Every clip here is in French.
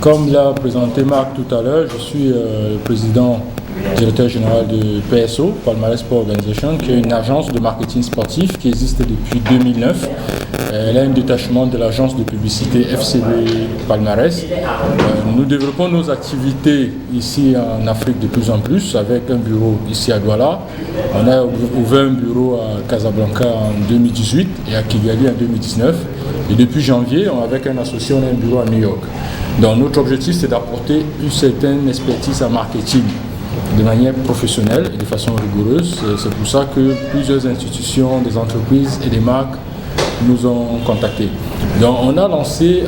Comme l'a présenté Marc tout à l'heure, je suis le président directeur général de PSO, Palmarès Sport Organization, qui est une agence de marketing sportif qui existe depuis 2009. Elle a un détachement de l'agence de publicité FCB Palmarès. Nous développons nos activités ici en Afrique de plus en plus avec un bureau ici à Douala. On a ouvert un bureau à Casablanca en 2018 et à Kigali en 2019. Et depuis janvier, avec un associé, on a un bureau à New York. Donc notre objectif, c'est d'apporter une certaine expertise en marketing de manière professionnelle et de façon rigoureuse. C'est pour ça que plusieurs institutions, des entreprises et des marques nous ont contactés. Donc on a lancé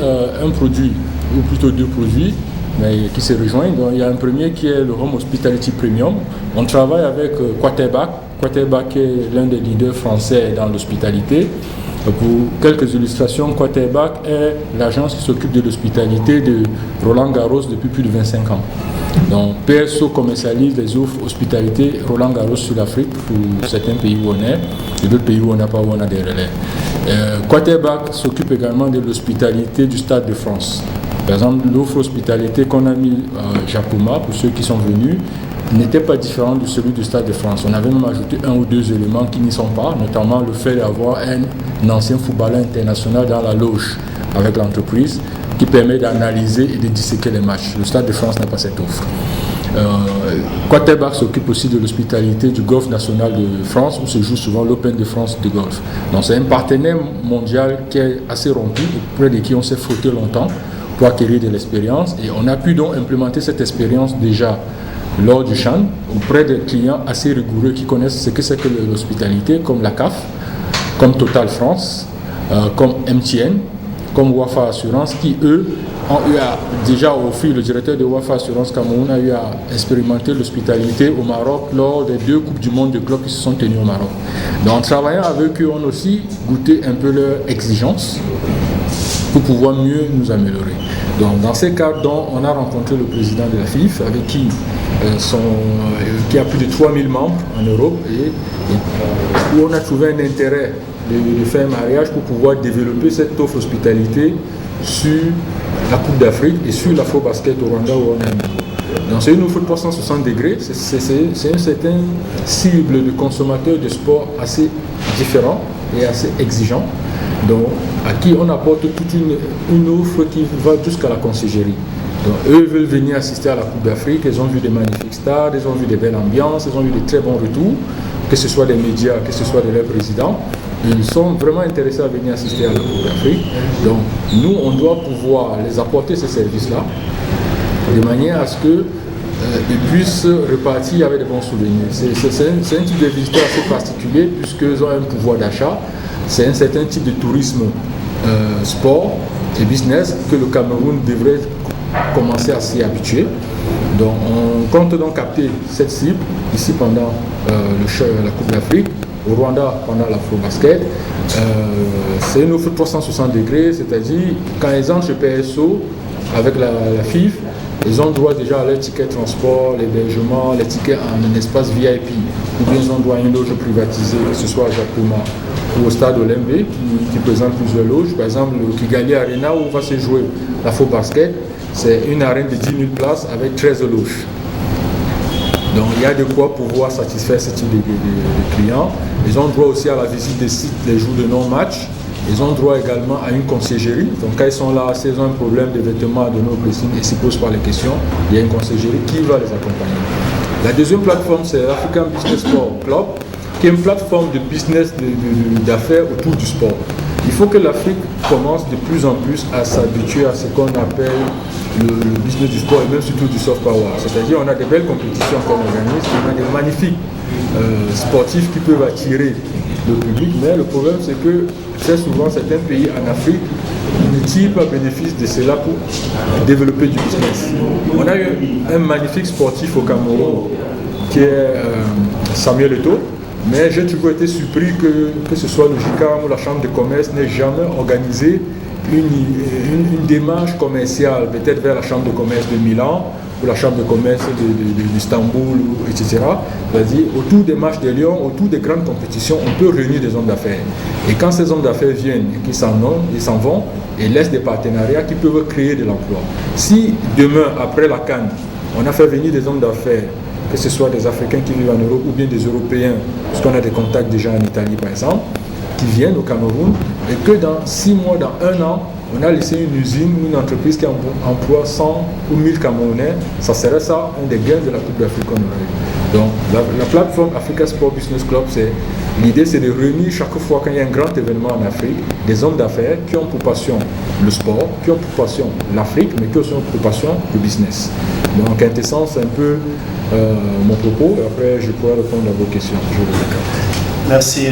un produit, ou plutôt deux produits, mais qui se rejoignent. Donc, il y a un premier qui est le Home Hospitality Premium. On travaille avec Quarterback. Quarterback est l'un des leaders français dans l'hospitalité. Pour quelques illustrations, Quarterback est l'agence qui s'occupe de l'hospitalité de Roland Garros depuis plus de 25 ans. Donc PSO commercialise les offres hospitalité Roland Garros sur l'Afrique pour certains pays où on est et d'autres pays où on n'a pas, où on a des relais. Quarterback s'occupe également de l'hospitalité du Stade de France. Par exemple, l'offre hospitalité qu'on a mis à Japoma, pour ceux qui sont venus, n'était pas différent de celui du Stade de France. On avait même ajouté un ou deux éléments qui n'y sont pas, notamment le fait d'avoir un ancien footballeur international dans la loge avec l'entreprise qui permet d'analyser et de disséquer les matchs. Le Stade de France n'a pas cette offre. Quarterback s'occupe aussi de l'hospitalité du golf national de France où se joue souvent l'Open de France de golf. Donc c'est un partenaire mondial qui est assez rompu, auprès de qui on s'est frotté longtemps pour acquérir de l'expérience et on a pu donc implémenter cette expérience déjà lors du CHAN auprès des clients assez rigoureux qui connaissent ce que c'est que l'hospitalité, comme la CAF, comme Total France, comme MTN, comme Wafa Assurance, qui eux ont eu à déjà offrir, le directeur de Wafa Assurance Cameroun a eu à expérimenter l'hospitalité au Maroc lors des 2 Coupes du Monde de clubs qui se sont tenues au Maroc. Donc en travaillant avec eux, on a aussi goûté un peu leurs exigences pour pouvoir mieux nous améliorer. Donc dans ces cas, on a rencontré le président de la FIF avec qui a plus de 3000 membres en Europe et où on a trouvé un intérêt de faire un mariage pour pouvoir développer cette offre hospitalité sur la Coupe d'Afrique et sur l'Afro-Basket au Rwanda où on est un niveau. Donc c'est une offre de 360 degrés, c'est une certaine cible de consommateurs de sport assez différent et assez exigeant, donc à qui on apporte toute une offre qui va jusqu'à la conciergerie. Donc eux veulent venir assister à la Coupe d'Afrique, ils ont vu des magnifiques stades, ils ont vu des belles ambiances, ils ont vu de très bons retours, que ce soit des médias, que ce soit de leurs présidents. Ils sont vraiment intéressés à venir assister à la Coupe d'Afrique. Donc nous, on doit pouvoir les apporter ces services-là de manière à ce qu'ils puissent repartir avec de bons souvenirs. C'est un type de visiteur assez particulier puisqu'ils ont un pouvoir d'achat. C'est un certain type de tourisme sport et business que le Cameroun devrait commencer à s'y habituer. Donc on compte donc capter cette cible ici pendant la Coupe d'Afrique, au Rwanda pendant l'Afro-Basket. C'est une offre 360 degrés, c'est-à-dire quand ils entrent chez PSO avec la FIF, ils ont droit déjà à leur ticket de transport, l'hébergement, les tickets en un espace VIP, ou bien ils ont droit à une loge privatisée, que ce soit à Japoma ou au stade Olembe qui présente plusieurs loges. Par exemple, le Kigali Arena où va se jouer l'Afro-Basket, c'est une arène de 10 000 places avec 13 loges. Donc il y a de quoi pouvoir satisfaire ce type de clients. Ils ont droit aussi à la visite des sites les jours de non-match. Ils ont droit également à une conciergerie. Donc quand ils sont là, s'ils ont un problème de vêtements, de nos pressing et s'ils ne posent pas les questions, il y a une conciergerie qui va les accompagner. La deuxième plateforme, c'est l'African Business Sport Club, qui est une plateforme de business d'affaires autour du sport. Il faut que l'Afrique commence de plus en plus à s'habituer à ce qu'on appelle le business du sport et même surtout du soft power. C'est-à-dire on a des belles compétitions qu'on organise, on a des magnifiques sportifs qui peuvent attirer le public, mais le problème c'est que très souvent certains pays en Afrique ne tirent pas bénéfice de cela pour développer du business. On a eu un magnifique sportif au Cameroun qui est Samuel Eto'o. Mais j'ai toujours été surpris que ce soit le JICAM ou la Chambre de commerce n'ait jamais organisé une démarche commerciale, peut-être vers la Chambre de commerce de Milan ou la chambre de commerce d'Istanbul, etc. C'est-à-dire, autour des matchs de Lyon, autour des grandes compétitions, on peut réunir des hommes d'affaires. Et quand ces hommes d'affaires viennent et qu'ils s'en vont et laissent des partenariats qui peuvent créer de l'emploi. Si demain, après la CAN, on a fait venir des hommes d'affaires, que ce soit des Africains qui vivent en Europe ou bien des Européens, parce qu'on a des contacts déjà en Italie par exemple, qui viennent au Cameroun, et que dans 6 mois, dans 1 an, on a laissé une usine, une entreprise qui emploie 100 ou 1000 Camerounais, ça serait ça un des gains de la Coupe d'Afrique qu'on aurait eu. Donc la plateforme Africa Sport Business Club, l'idée c'est de réunir chaque fois qu'il y a un grand événement en Afrique, des hommes d'affaires qui ont pour passion le sport, qui ont pour passion l'Afrique, mais qui ont pour passion le business. Donc en quintessence, c'est un peu mon propos, et après je pourrai répondre à vos questions. Merci.